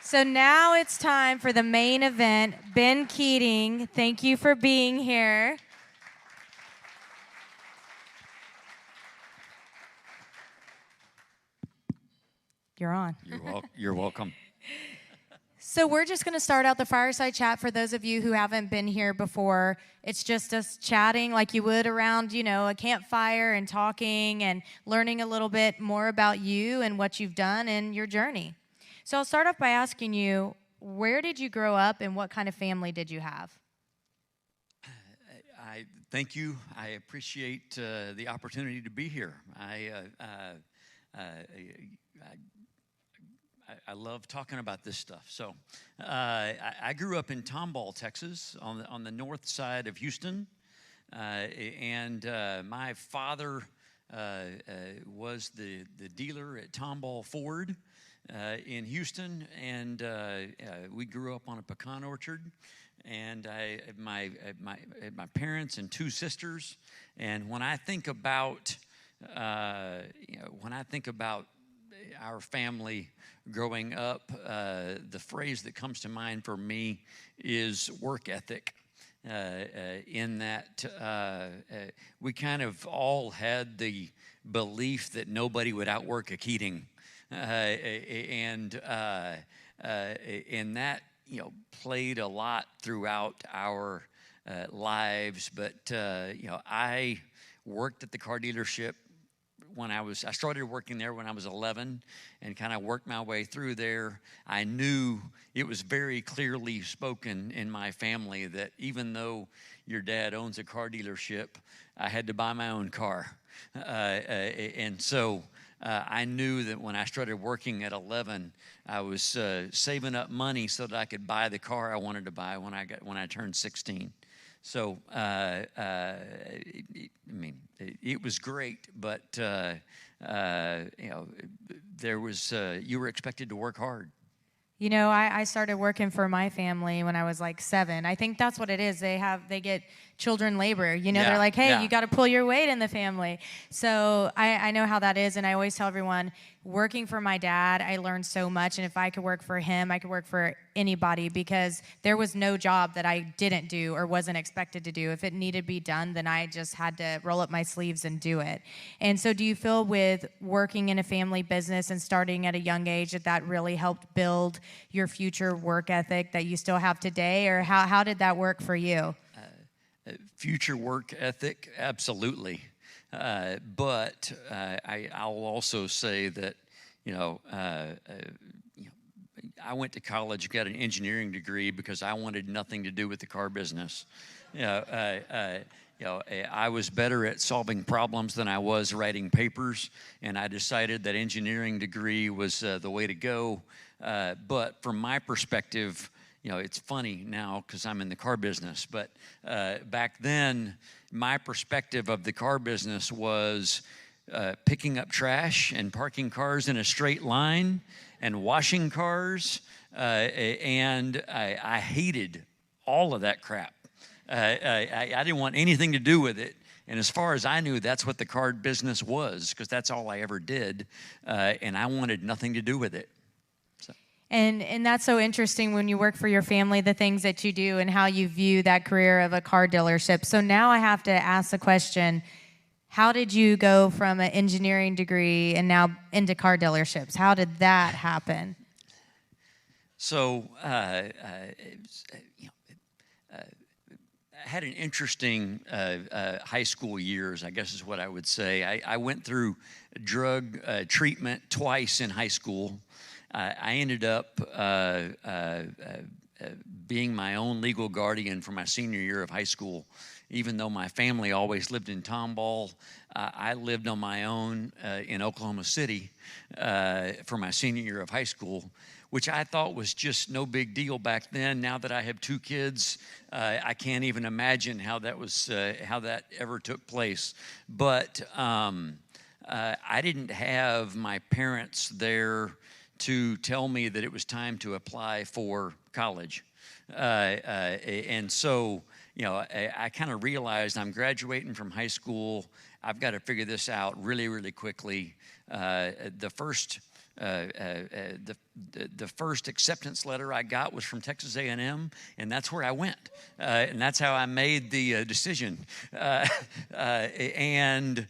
So now it's time for the main event. Ben Keating, thank you for being here. You're on. You're welcome. So we're just going to start out the fireside chat for those of you who haven't been here before. It's just us chatting like you would around, a campfire and talking and learning a little bit more about you and what you've done and your journey. So I'll start off by asking you, where did you grow up and what kind of family did you have? I thank you. I appreciate the opportunity to be here. I love talking about this stuff. So I grew up in Tomball, Texas, on the north side of Houston, and my father was the dealer at Tomball Ford in Houston, and we grew up on a pecan orchard. And I had my parents and two sisters. And when I think about our family growing up, the phrase that comes to mind for me is work ethic. In that we kind of all had the belief that nobody would outwork a Keating, and that played a lot throughout our lives. But I worked at the car dealership I started working there when I was 11 and kind of worked my way through there. I knew it was very clearly spoken in my family that even though your dad owns a car dealership, I had to buy my own car. And so I knew that when I started working at 11, I was saving up money so that I could buy the car I wanted to buy when I turned 16. So, it was great, but, you were expected to work hard. I started working for my family when I was like 7. I think that's what it is. They get children labor. They're like, hey, you got to pull your weight in the family. So I know how that is, and I always tell everyone, working for my dad, I learned so much, and if I could work for him, I could work for anybody, because there was no job that I didn't do or wasn't expected to do. If it needed to be done, then I just had to roll up my sleeves and do it. And so do you feel with working in a family business and starting at a young age that really helped build your future work ethic that you still have today, or how did that work for you? Future work ethic, absolutely. But I'll also say that, I went to college, got an engineering degree because I wanted nothing to do with the car business. I was better at solving problems than I was writing papers, and I decided that engineering degree was the way to go. But from my perspective, it's funny now because I'm in the car business, but back then, my perspective of the car business was picking up trash and parking cars in a straight line and washing cars, and I hated all of that crap. I didn't want anything to do with it. And as far as I knew, that's what the car business was, because that's all I ever did, and I wanted nothing to do with it. And that's so interesting when you work for your family, the things that you do and how you view that career of a car dealership. So now I have to ask the question, how did you go from an engineering degree and now into car dealerships? How did that happen? So I had an interesting high school years, I guess is what I would say. I went through drug treatment twice in high school. I ended up being my own legal guardian for my senior year of high school. Even though my family always lived in Tomball, I lived on my own in Oklahoma City for my senior year of high school, which I thought was just no big deal back then. Now that I have 2 kids, I can't even imagine how that ever took place. But I didn't have my parents there to tell me that it was time to apply for college. And so, I kind of realized I'm graduating from high school. I've got to figure this out really, really quickly. The first the first acceptance letter I got was from Texas A&M, and that's where I went, and that's how I made the decision. And you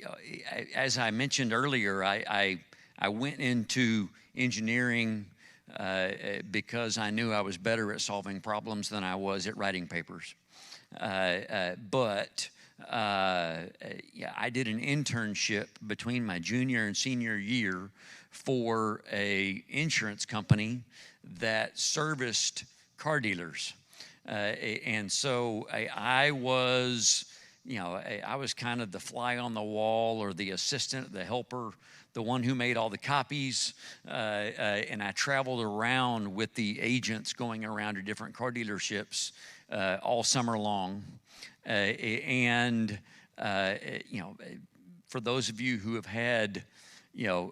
know, as I mentioned earlier, I went into engineering because I knew I was better at solving problems than I was at writing papers. But yeah, I did an internship between my junior and senior year for a insurance company that serviced car dealers. And so I was, you know, I was kind of the fly on the wall, or the assistant, the helper, the one who made all the copies. And I traveled around with the agents, going around to different car dealerships all summer long. And you know, for those of you who have had, you know,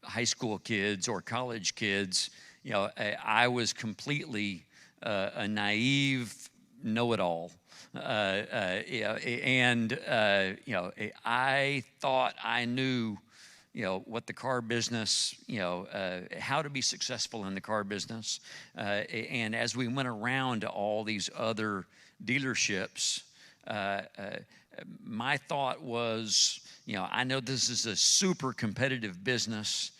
high school kids or college kids, you know, I was completely a naive know-it-all. Yeah, and you know, I thought I knew, you know, what the car business, you know, how to be successful in the car business. And as we went around to all these other dealerships, my thought was, you know, I know this is a super competitive business,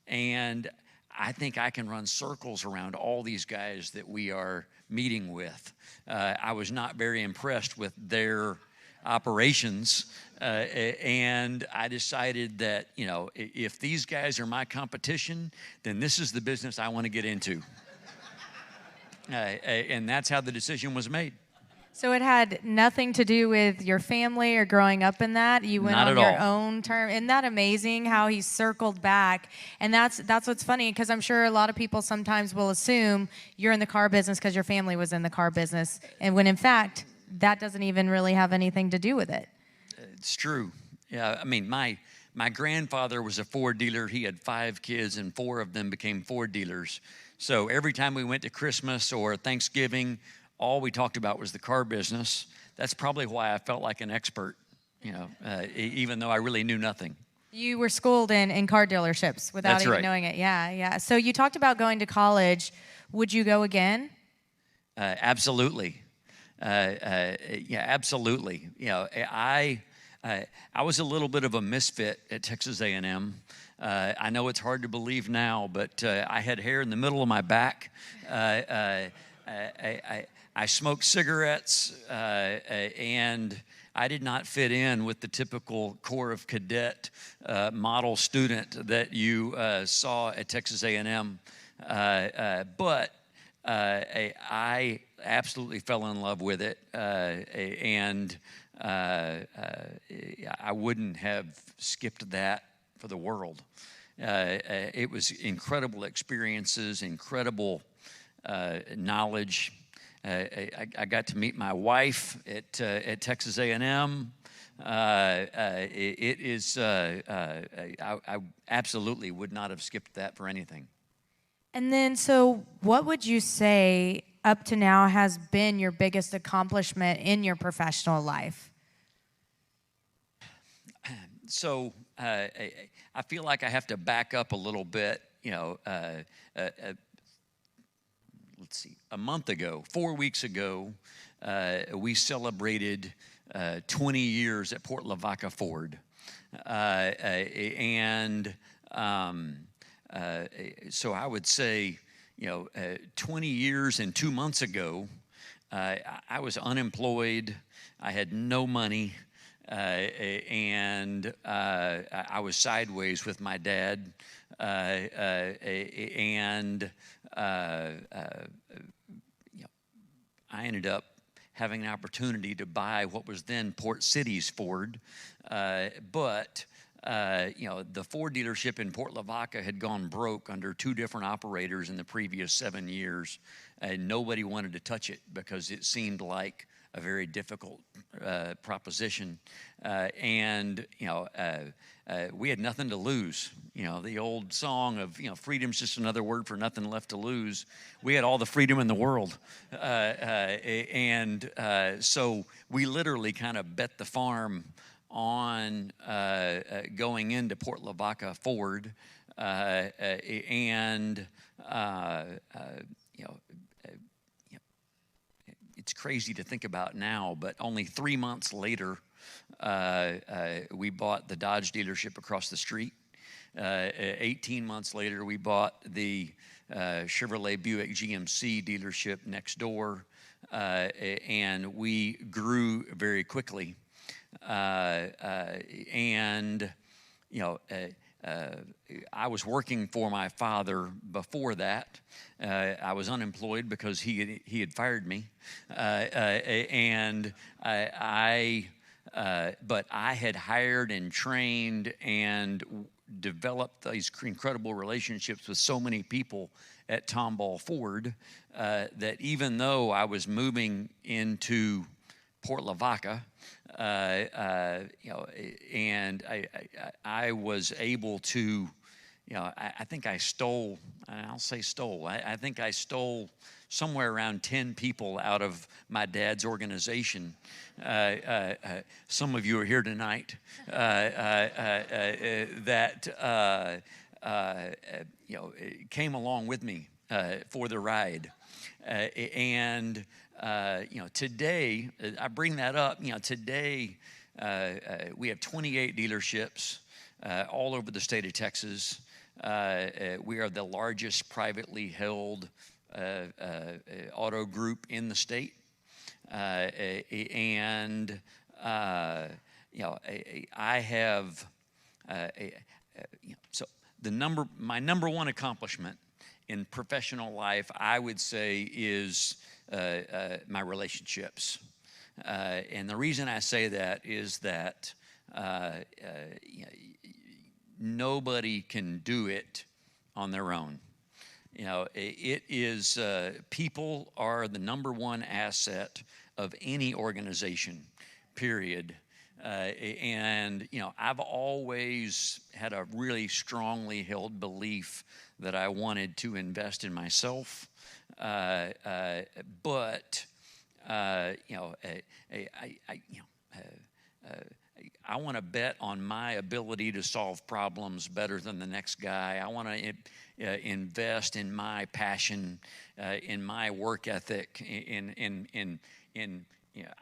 and I think I can run circles around all these guys that we are meeting with. I was not very impressed with their operations, and I decided that, you know, if these guys are my competition, then this is the business I want to get into. And that's how the decision was made. So it had nothing to do with your family or growing up in that. You went on your own term. Isn't that amazing how he circled back? And that's what's funny, because I'm sure a lot of people sometimes will assume you're in the car business because your family was in the car business, and when in fact that doesn't even really have anything to do with it. It's true. Yeah, I mean, my grandfather was a Ford dealer. He had 5 kids, and 4 of them became Ford dealers. So every time we went to Christmas or Thanksgiving, all we talked about was the car business. That's probably why I felt like an expert, you know, even though I really knew nothing. You were schooled in car dealerships without That's even right. knowing it. Yeah, yeah. So you talked about going to college. Would you go again? Absolutely. Yeah, absolutely. You know, I was a little bit of a misfit at Texas A&M. I know it's hard to believe now, but I had hair in the middle of my back. I smoked cigarettes, and I did not fit in with the typical Corps of Cadet model student that you saw at Texas A&M. But I absolutely fell in love with it, and I wouldn't have skipped that for the world. It was incredible experiences, incredible knowledge. I got to meet my wife at Texas A&M. It is. I absolutely would not have skipped that for anything. And then, so what would you say up to now has been your biggest accomplishment in your professional life? So I feel like I have to back up a little bit. You know, let's see, a month ago, 4 weeks ago, we celebrated 20 years at Port Lavaca Ford. So I would say, you know, 20 years and 2 months ago, I was unemployed. I had no money, and I was sideways with my dad, and you know, I ended up having an opportunity to buy what was then Port City's Ford, but you know, the Ford dealership in Port Lavaca had gone broke under 2 different operators in the previous 7 years, and nobody wanted to touch it because it seemed like a very difficult proposition, and you know, we had nothing to lose. You know, the old song of, you know, freedom's just another word for nothing left to lose. We had all the freedom in the world, and so we literally kind of bet the farm on going into Port Lavaca Ford, and you know, it's crazy to think about now, but only 3 months later, we bought the Dodge dealership across the street. 18 months later, we bought the Chevrolet Buick GMC dealership next door, and we grew very quickly. And I was working for my father before that. I was unemployed because he had fired me, and but I had hired and trained and developed these incredible relationships with so many people at Tomball Ford that even though I was moving into Port Lavaca, and I was able to, I think I stole, I'll say stole, I think I stole somewhere around 10 people out of my dad's organization. Some of you are here tonight that came along with me for the ride. And today, I bring that up, today we have 28 dealerships all over the state of Texas. We are the largest privately held auto group in the state. And I have, so my number one accomplishment in professional life, I would say, is my relationships. And the reason I say that is that nobody can do it on their own. It is, people are the number one asset of any organization, period. And I've always had a really strongly held belief that I wanted to invest in myself, but I want to bet on my ability to solve problems better than the next guy. I want to invest in my passion, in my work ethic, I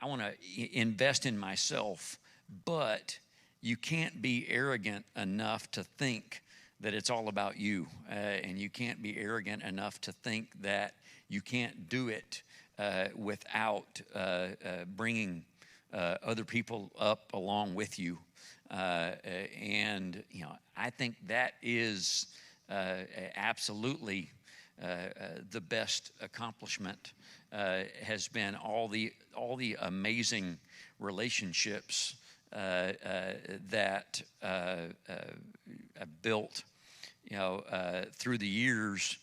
want to invest in myself. But you can't be arrogant enough to think that it's all about you, and you can't be arrogant enough to think that you can't do it without bringing other people up along with you. And I think that is absolutely the best accomplishment. Has been all the amazing relationships that I've built, through the years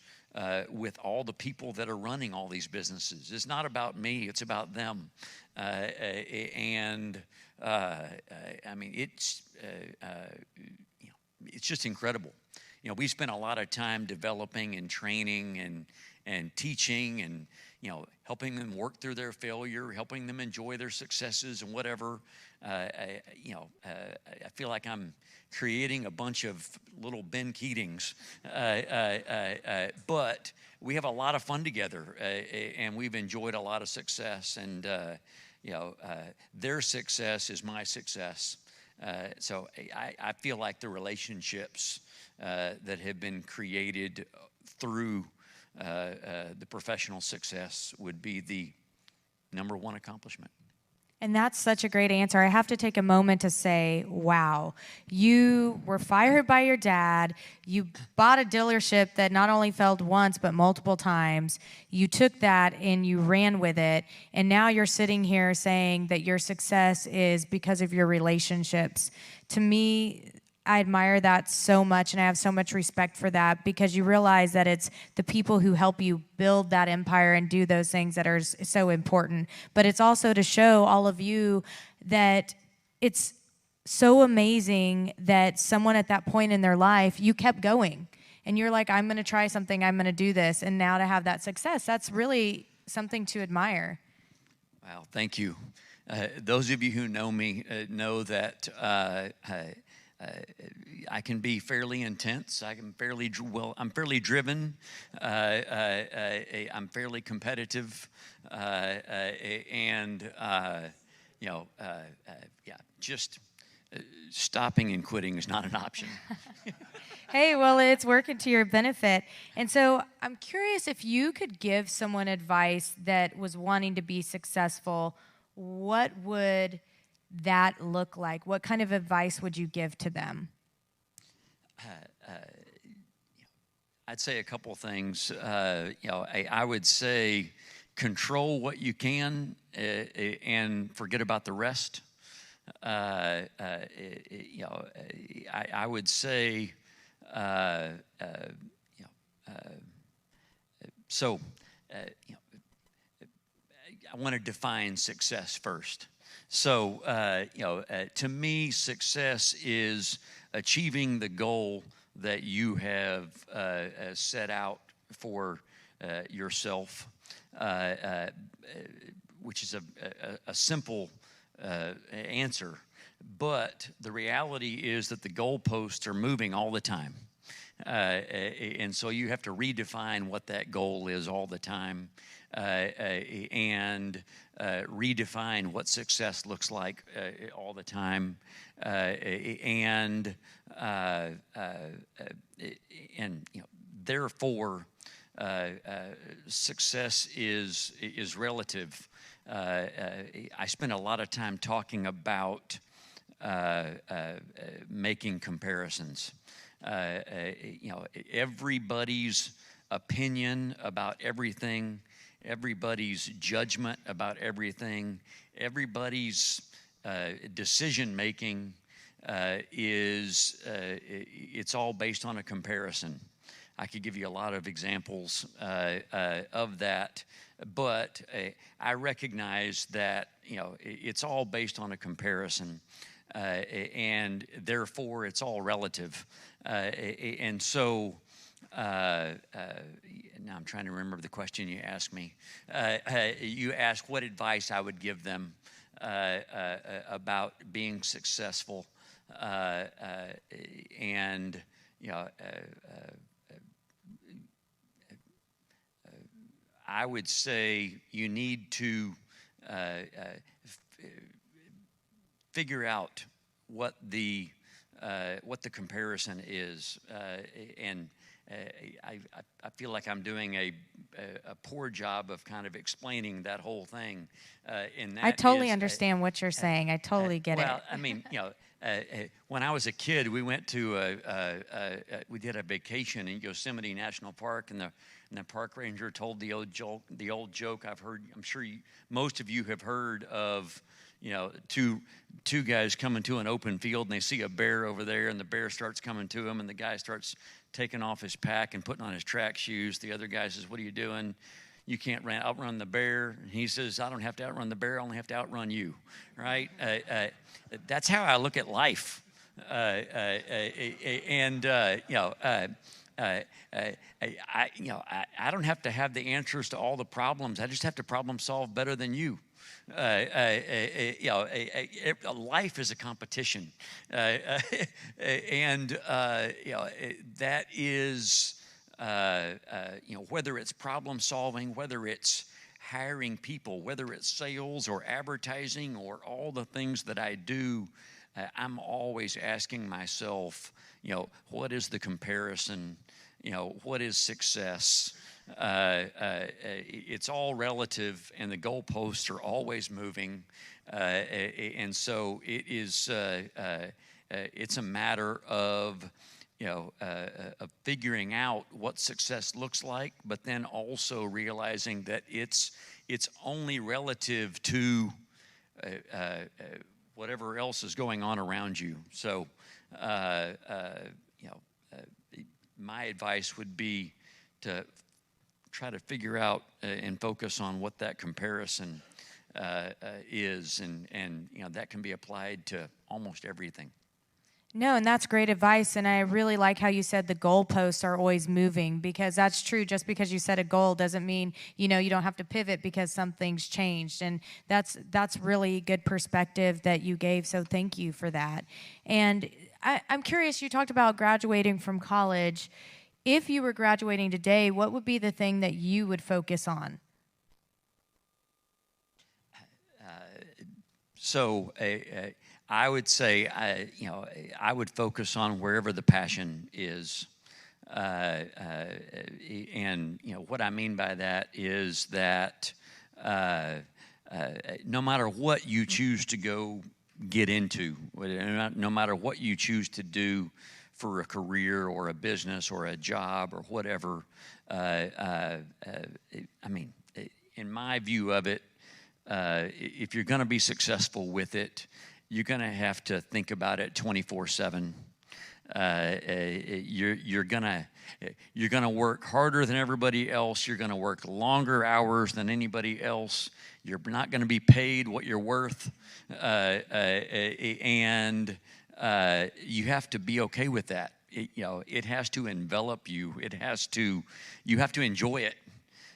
with all the people that are running all these businesses. It's not about me; it's about them. And I mean, it's just incredible. We spent a lot of time developing and training and teaching and helping them work through their failure, helping them enjoy their successes and whatever. I feel like I'm creating a bunch of little Ben Keatings, but we have a lot of fun together, and we've enjoyed a lot of success. And their success is my success. So I feel like the relationships that have been created through the professional success would be the number one accomplishment. And that's such a great answer. I have to take a moment to say, wow, you were fired by your dad. You bought a dealership that not only failed once, but multiple times. You took that and you ran with it. And now you're sitting here saying that your success is because of your relationships. To me, I admire that so much, and I have so much respect for that, because you realize that it's the people who help you build that empire and do those things that are so important. But it's also to show all of you that it's so amazing that someone at that point in their life, you kept going. And you're like, I'm going to try something, I'm going to do this. And now to have that success, that's really something to admire. Wow, thank you. those of you who know me know that I can be fairly intense. I'm fairly driven. I'm fairly competitive, and just stopping and quitting is not an option. Hey, well, it's working to your benefit. And so I'm curious if you could give someone advice that was wanting to be successful, what would that look like? What kind of advice would you give to them? I'd say a couple things. I would say control what you can and forget about the rest. I would say, so I want to define success first. So, to me, success is achieving the goal that you have set out for yourself, which is a simple answer. But the reality is that the goalposts are moving all the time. And so you have to redefine what that goal is all the time, and redefine what success looks like all the time, and therefore success is relative. I spend a lot of time talking about making comparisons. Everybody's opinion about everything, everybody's judgment about everything, everybody's decision making it's all based on a comparison. I could give you a lot of examples of that, but I recognize that it's all based on a comparison, and therefore it's all relative. And so now I'm trying to remember the question you asked me. You asked what advice I would give them about being successful, and I would say you need to figure out what the comparison is, and I feel like I'm doing a poor job of kind of explaining that whole thing. And that I totally understand what you're saying. I totally get it. Well, I mean, when I was a kid, we went to we did a vacation in Yosemite National Park, and the park ranger told the old joke I've heard. I'm sure most of you have heard of. Two guys coming to an open field, and they see a bear over there, and the bear starts coming to him, and the guy starts taking off his pack and putting on his track shoes. The other guy says, "What are you doing? You can't outrun the bear." And he says, "I don't have to outrun the bear. I only have to outrun you." Right? That's how I look at life. I don't have to have the answers to all the problems. I just have to problem solve better than you. Life is a competition, and that is whether it's problem solving, whether it's hiring people, whether it's sales or advertising or all the things that I do. I'm always asking myself, what is the comparison? What is success? It's all relative, and the goalposts are always moving, and so it is. It's a matter of of figuring out what success looks like, but then also realizing that it's only relative to whatever else is going on around you. So, my advice would be to try to figure out and focus on what that comparison is, and that can be applied to almost everything. No, and that's great advice. And I really like how you said the goalposts are always moving, because that's true. Just because you set a goal doesn't mean, you don't have to pivot because something's changed. And that's really good perspective that you gave. So thank you for that. And I'm curious, you talked about graduating from college. If you were graduating today, what would be the thing that you would focus on? So I would say, I would focus on wherever the passion is. And what I mean by that is that no matter what you choose to go get into, no matter what you choose to do for a career or a business or a job or whatever, I mean, in my view of it, if you're going to be successful with it, you're going to have to think about it 24/7. You're gonna work harder than everybody else. You're gonna work longer hours than anybody else. You're not gonna be paid what you're worth, and you have to be okay with that. It has to envelop you. You have to enjoy it.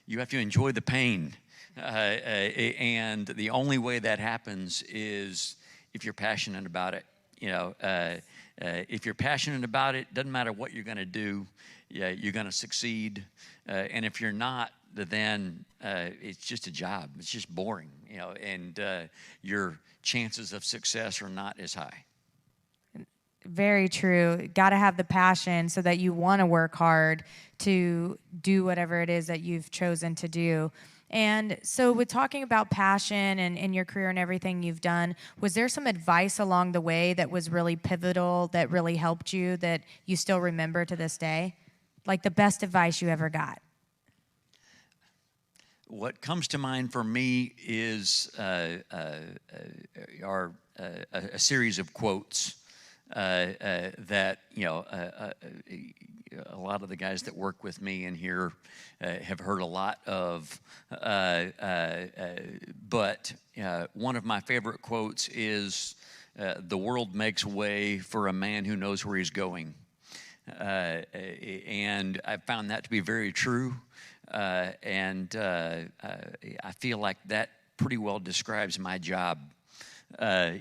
You have to enjoy the pain. And the only way that happens is if you're passionate about it. If you're passionate about it, doesn't matter what you're going to do, you're going to succeed. And if you're not, then it's just a job. It's just boring, and your chances of success are not as high. Very true. Got to have the passion so that you want to work hard to do whatever it is that you've chosen to do. And so with talking about passion and your career and everything you've done, was there some advice along the way that was really pivotal, that really helped you, that you still remember to this day? Like the best advice you ever got? What comes to mind for me is a series of quotes that a lot of the guys that work with me in here have heard a lot of. But one of my favorite quotes is, "The world makes way for a man who knows where he's going." And I found that to be very true. And I feel like that pretty well describes my job. My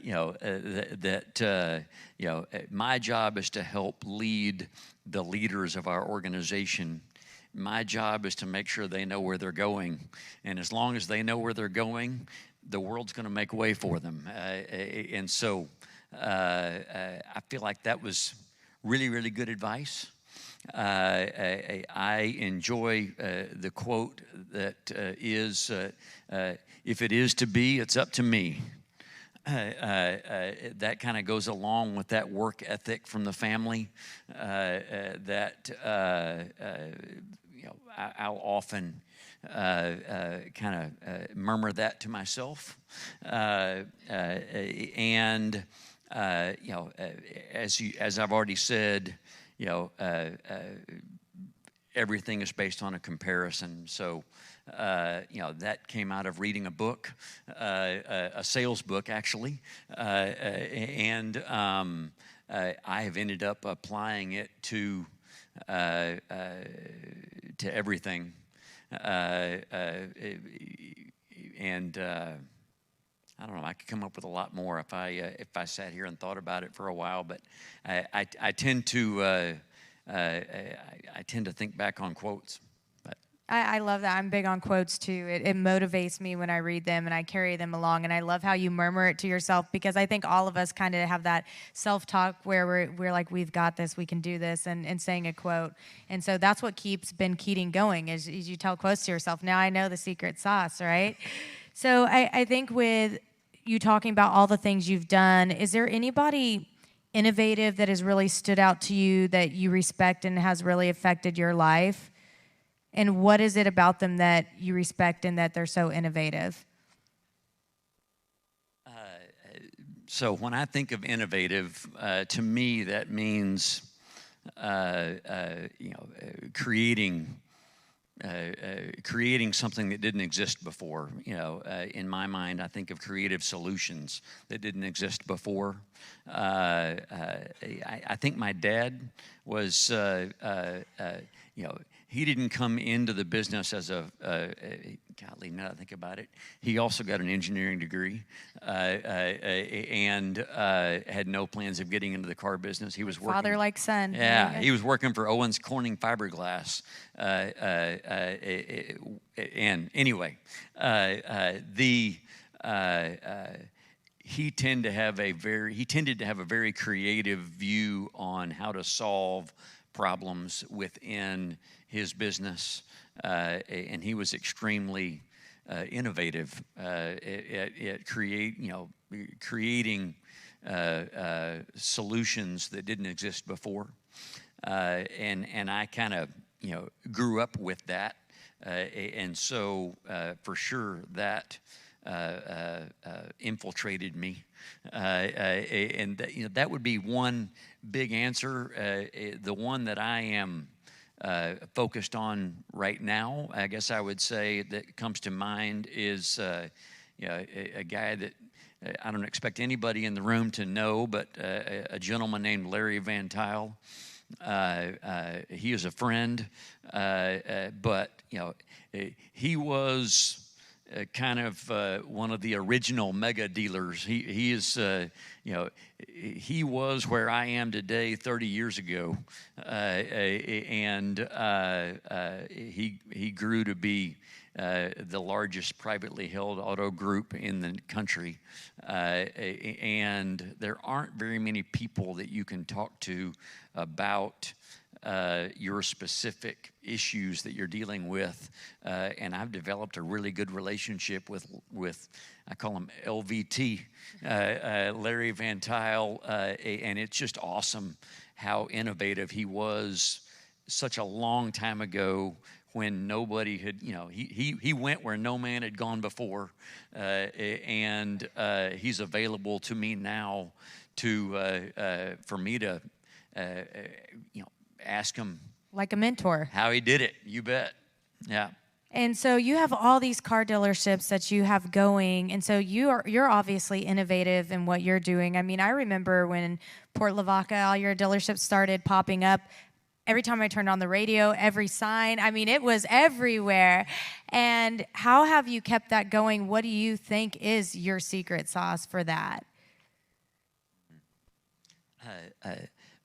job is to help lead the leaders of our organization. My job is to make sure they know where they're going. And as long as they know where they're going, the world's going to make way for them. And so I feel like that was really, really good advice. I enjoy the quote that is, "If it is to be, it's up to me." That kind of goes along with that work ethic from the family. I'll often kind of murmur that to myself. And as I've already said, everything is based on a comparison. So, that came out of reading a book, a sales book, actually. And I have ended up applying it to everything. And I don't know. I could come up with a lot more if I sat here and thought about it for a while. But I tend to think back on quotes. I love that. I'm big on quotes too. It motivates me when I read them and I carry them along. And I love how you murmur it to yourself, because I think all of us kind of have that self-talk where we're like, we've got this, we can do this, and saying a quote. And so that's what keeps Ben Keating going, is you tell quotes to yourself. Now I know the secret sauce, right? So I think with you talking about all the things you've done, is there anybody innovative that has really stood out to you that you respect and has really affected your life? And what is it about them that you respect and that they're so innovative? So when I think of innovative, to me that means creating creating something that didn't exist before. In my mind, I think of creative solutions that didn't exist before. I think my dad was, he didn't come into the business as golly, now that I think about it, he also got an engineering degree and had no plans of getting into the car business. He was working. Father like son. Yeah, he was working for Owens Corning Fiberglass. And anyway, he tended to have a very creative view on how to solve problems within his business, and he was extremely innovative at creating solutions that didn't exist before, and I kind of grew up with that, and so for sure that infiltrated me, and that would be one big answer. The one that I am focused on right now, I guess I would say that comes to mind is a guy that I don't expect anybody in the room to know, but a gentleman named Larry Van Tile. He is a friend, but he was kind of one of the original mega dealers. He is he was where I am today 30 years ago, and he grew to be the largest privately held auto group in the country, and there aren't very many people that you can talk to about your specific issues that you're dealing with, and I've developed a really good relationship with I call him LVT, Larry Van Tile, and it's just awesome how innovative he was such a long time ago when nobody had, he went where no man had gone before, and he's available to me now for me to ask him like a mentor how he did it. You bet. Yeah. And so you have all these car dealerships that you have going, and so you're obviously innovative in what you're doing. I mean, I remember when Port Lavaca, all your dealerships started popping up. Every time I turned on the radio, every sign, I mean, it was everywhere. And how have you kept that going? What do you think is your secret sauce for that?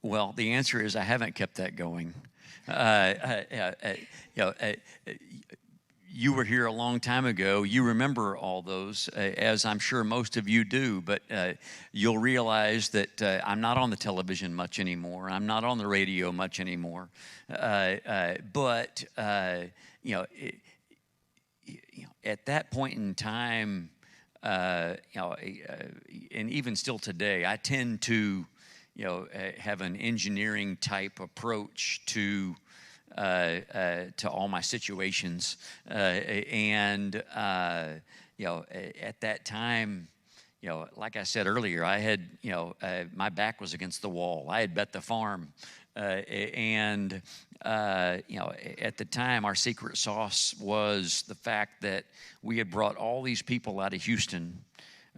Well, the answer is I haven't kept that going. You were here a long time ago. You remember all those, as I'm sure most of you do, but you'll realize that I'm not on the television much anymore. I'm not on the radio much anymore. But at that point in time, and even still today, I tend to have an engineering type approach to all my situations, and at that time, like I said earlier, I had my back was against the wall. I had bet the farm, and at the time, our secret sauce was the fact that we had brought all these people out of Houston,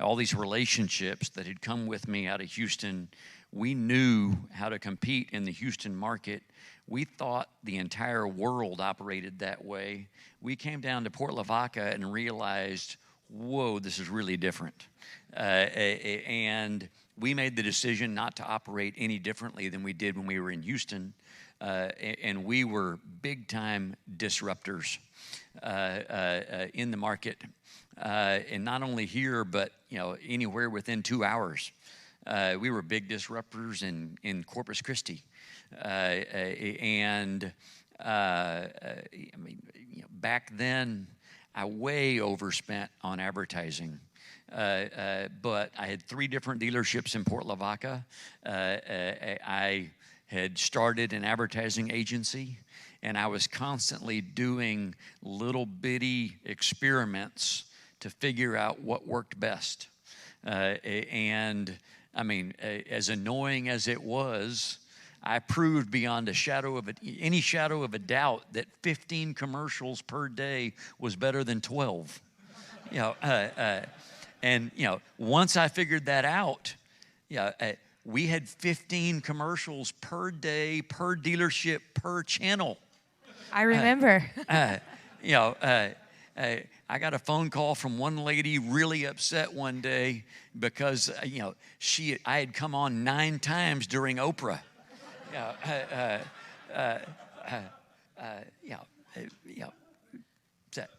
all these relationships that had come with me out of Houston. We knew how to compete in the Houston market. We thought the entire world operated that way. We came down to Port Lavaca and realized, whoa, this is really different. And we made the decision not to operate any differently than we did when we were in Houston. And we were big-time disruptors in the market. And not only here, but anywhere within 2 hours. We were big disruptors in Corpus Christi. Back then, I way overspent on advertising. But I had 3 different dealerships in Port Lavaca. I had started an advertising agency, and I was constantly doing little bitty experiments to figure out what worked best. And I mean, as annoying as it was, I proved beyond any shadow of a doubt that 15 commercials per day was better than 12. And once I figured that out, we had 15 commercials per day, per dealership, per channel. I remember. I got a phone call from one lady really upset one day because I had come on 9 times during Oprah.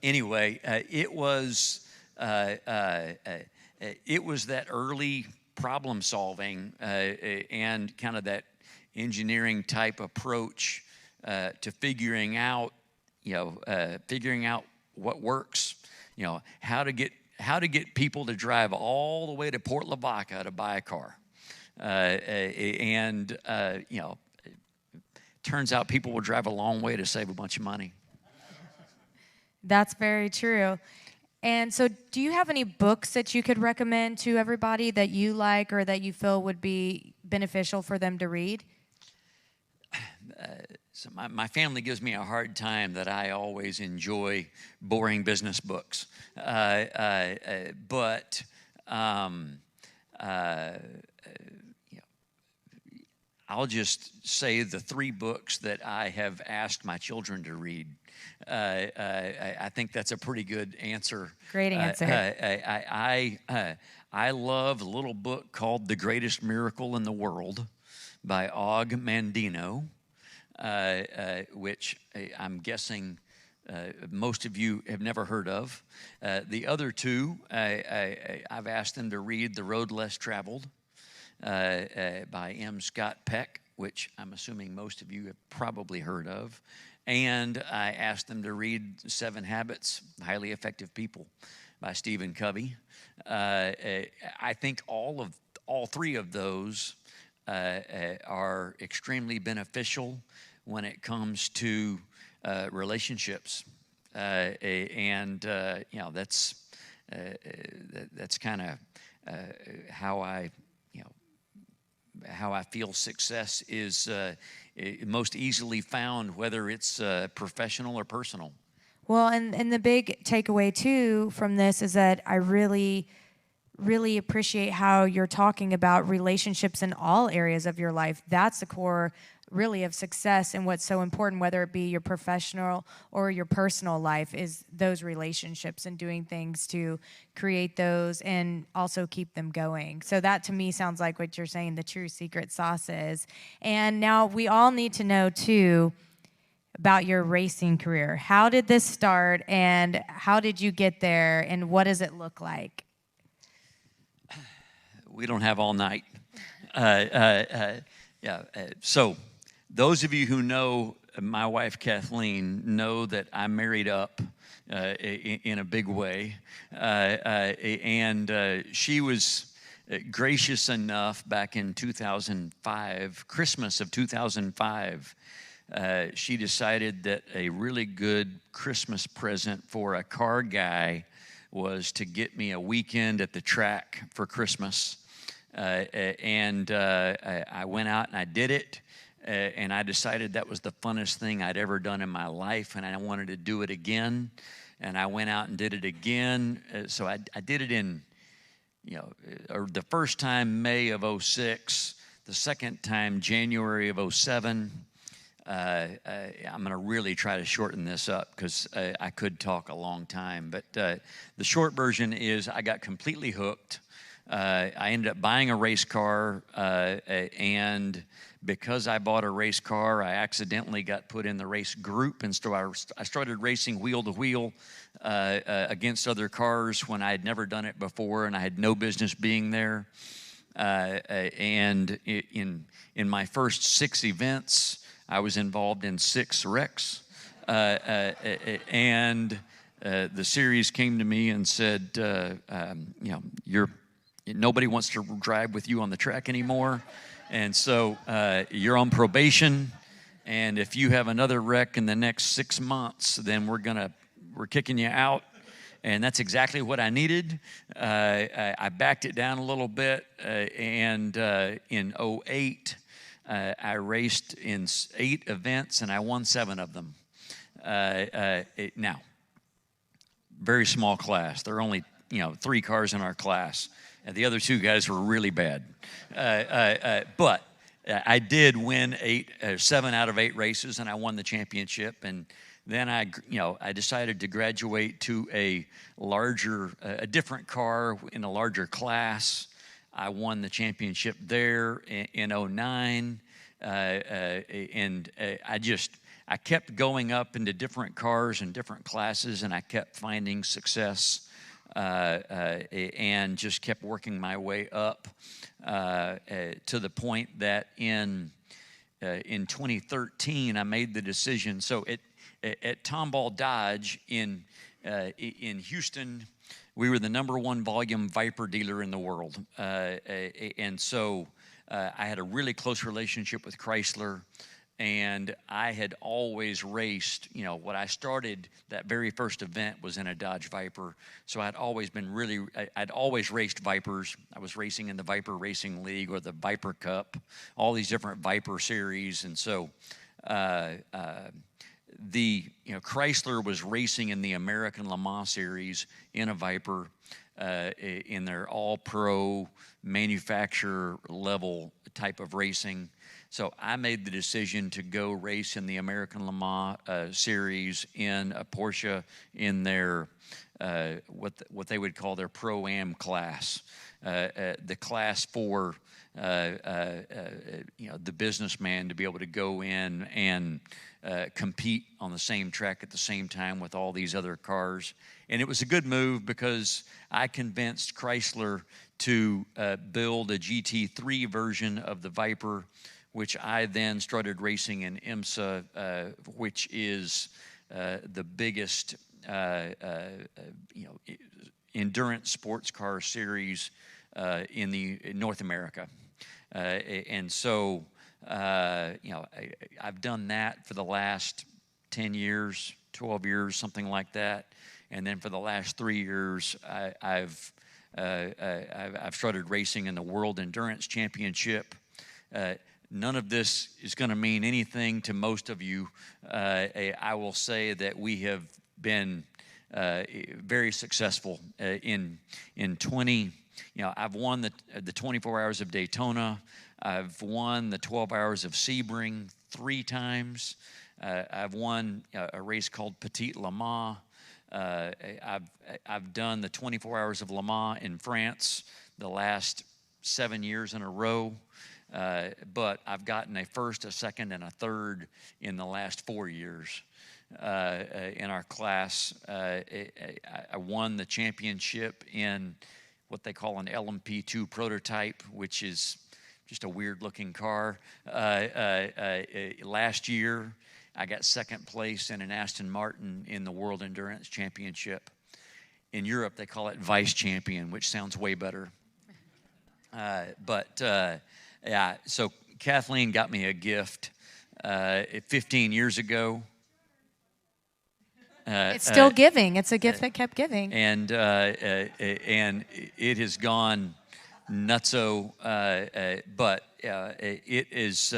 Anyway, it was that early problem solving and kind of that engineering type approach to figuring out what works. How to get people to drive all the way to Port Lavaca to buy a car, turns out people will drive a long way to save a bunch of money. That's very true. And so, do you have any books that you could recommend to everybody that you like or that you feel would be beneficial for them to read? So my family gives me a hard time that I always enjoy boring business books. But I'll just say the 3 books that I have asked my children to read. I think that's a pretty good answer. Great answer. I love a little book called The Greatest Miracle in the World by Og Mandino. Which I'm guessing most of you have never heard of. The other 2, I've asked them to read The Road Less Traveled by M. Scott Peck, which I'm assuming most of you have probably heard of. And I asked them to read 7 Habits of Highly Effective People by Stephen Covey. I think all 3 of those are extremely beneficial when it comes to relationships, that's kind of how I feel success is most easily found, whether it's professional or personal. Well, and the big takeaway too from this is that I really appreciate how you're talking about relationships in all areas of your life. That's the core really of success, and what's so important, whether it be your professional or your personal life, is those relationships and doing things to create those and also keep them going. So that to me sounds like what you're saying the true secret sauce is. And now we all need to know too about your racing career. How did this start, and how did you get there, and what does it look like? We don't have all night. So those of you who know my wife Kathleen know that I married up in a big way, and she was gracious enough back in 2005, Christmas of 2005. She decided that a really good Christmas present for a car guy was to get me a weekend at the track for Christmas. And I went out and I did it, and I decided that was the funnest thing I'd ever done in my life, and I wanted to do it again. And I went out and did it again. So I did it in, the first time May of 06, the second time January of 07. I'm going to really try to shorten this up because I could talk a long time. But the short version is I got completely hooked. I ended up buying a race car, and because I bought a race car, I accidentally got put in the race group, and so I started racing wheel to wheel against other cars when I had never done it before, and I had no business being there. And in my first 6 events, I was involved in 6 wrecks, and the series came to me and said, nobody wants to drive with you on the track anymore, and so you're on probation, and if you have another wreck in the next 6 months, then we're kicking you out. And that's exactly what I needed. I backed it down a little bit, and in 08, I raced in 8 events, and I won 7 of them. Now, very small class. There are only 3 cars in our class, and the other 2 guys were really bad. But I did win 7 out of 8 races, and I won the championship. And then I decided to graduate to a different car in a larger class. I won the championship there in 2009, and I kept going up into different cars and different classes, and I kept finding success, and just kept working my way up to the point that in 2013 I made the decision. So at Tomball Dodge in Houston, we were the #1 volume Viper dealer in the world, and so I had a really close relationship with Chrysler. And I had always raced, when I started, that very first event was in a Dodge Viper. So I'd always raced Vipers. I was racing in the Viper Racing League or the Viper Cup, all these different Viper series. And so Chrysler was racing in the American Le Mans series in a Viper, in their all-pro manufacturer level type of racing. So I made the decision to go race in the American Le Mans series in a Porsche in their what they would call their Pro-Am class, the class for the businessman to be able to go in and compete on the same track at the same time with all these other cars. And it was a good move because I convinced Chrysler to build a GT3 version of the Viper, which I then started racing in IMSA, which is the biggest endurance sports car series in North America. And so I've done that for the last 10 years, 12 years, something like that. And then for the last 3 years, I've started racing in the World Endurance Championship. None of this is going to mean anything to most of you. I will say that we have been very successful in 20. I've won the 24 Hours of Daytona. I've won the 12 Hours of Sebring 3 times. I've won a race called Petit Le Mans. I've done the 24 Hours of Le Mans in France the last 7 years in a row. But I've gotten a first, a second, and a third in the last 4 years in our class. I won the championship in what they call an LMP2 prototype, which is just a weird-looking car. Last year, I got second place in an Aston Martin in the World Endurance Championship. In Europe, they call it vice champion, which sounds way better. Yeah, so Kathleen got me a gift 15 years ago. It's still giving. It's a gift that kept giving. And it has gone nutso. But it is.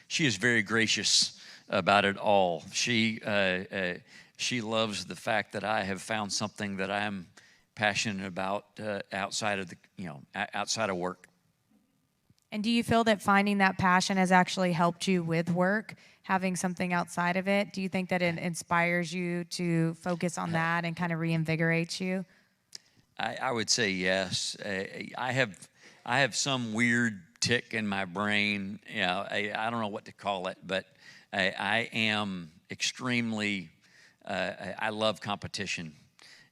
She is very gracious about it all. She loves the fact that I have found something that I'm passionate about outside of work. And do you feel that finding that passion has actually helped you with work, having something outside of it? Do you think that it inspires you to focus on that and kind of reinvigorates you? I would say yes. I have some weird tick in my brain. I don't know what to call it, but I am extremely. I love competition.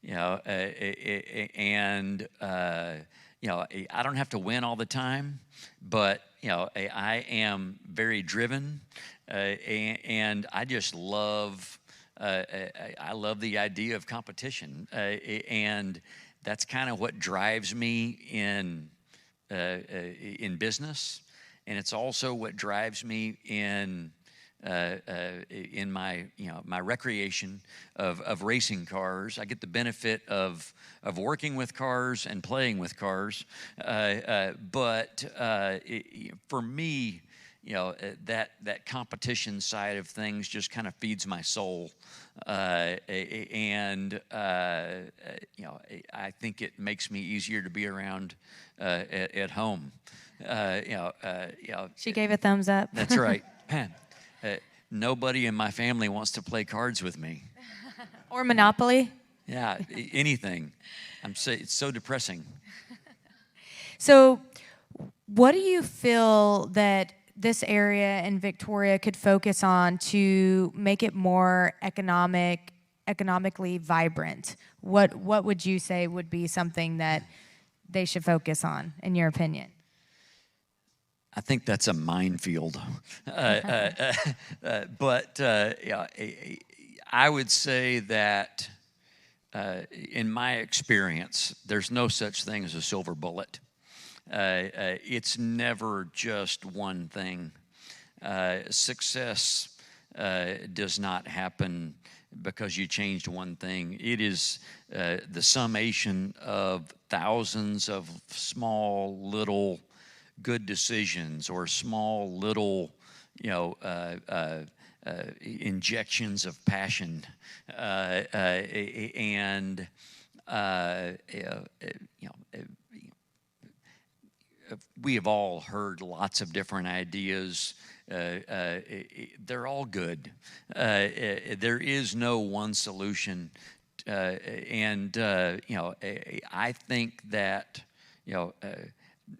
And I don't have to win all the time, but I am very driven, and I just love. I love the idea of competition, and that's kind of what drives me in business, and it's also what drives me in my my recreation of racing cars. I get the benefit of working with cars and playing with cars, but for me, that competition side of things just kind of feeds my soul, and I think it makes me easier to be around at home. She gave a thumbs up. That's right. Nobody in my family wants to play cards with me. Or Monopoly. Yeah, anything. It's so depressing. So, what do you feel that this area in Victoria could focus on to make it more economically vibrant? What would you say would be something that they should focus on, in your opinion? I think that's a minefield. But I would say that in my experience, there's no such thing as a silver bullet. It's never just one thing. Success does not happen because you changed one thing. It is the summation of thousands of small little good decisions or small little, injections of passion, and we have all heard lots of different ideas. They're all good. There is no one solution, and I think that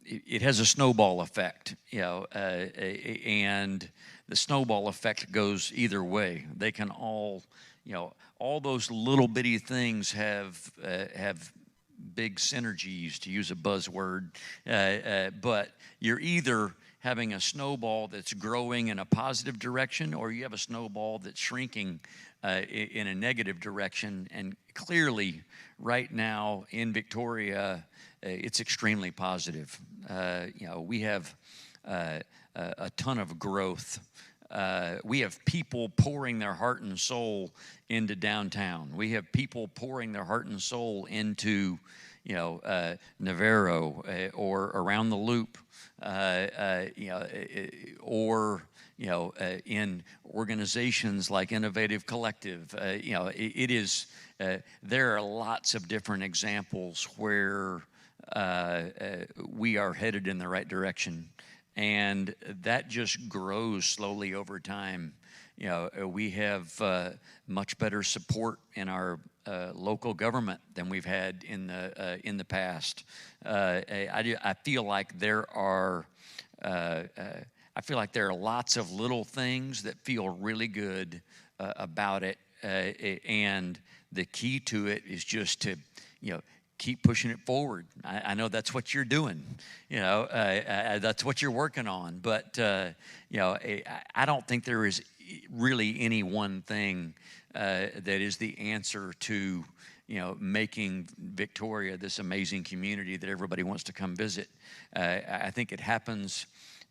it has a snowball effect, and the snowball effect goes either way. They can all those little bitty things have big synergies, to use a buzzword, but you're either having a snowball that's growing in a positive direction, or you have a snowball that's shrinking in a negative direction. And clearly, right now in Victoria, it's extremely positive. We have a ton of growth. We have people pouring their heart and soul into downtown. We have people pouring their heart and soul into, Navarro or around the Loop, or in organizations like Innovative Collective. It is. There are lots of different examples where we are headed in the right direction, and that just grows slowly over time. We have much better support in our local government than we've had in the past. I feel like there are lots of little things that feel really good about it, and the key to it is just to keep pushing it forward. I know that's what you're doing. That's what you're working on. But I don't think there is really any one thing that is the answer to making Victoria this amazing community that everybody wants to come visit. I think it happens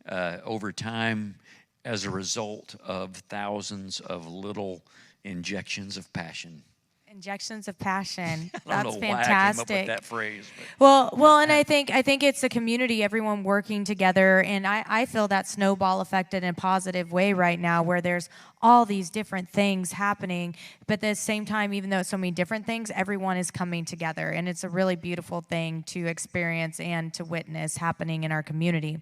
over time as a result of thousands of little injections of passion. Injections of passion. I That's don't know fantastic. why I came up with that phrase. But. Well, and I think it's a community, everyone working together, and I feel that snowball effect in a positive way right now, where there's all these different things happening, but at the same time, even though it's so many different things, everyone is coming together, and it's a really beautiful thing to experience and to witness happening in our community.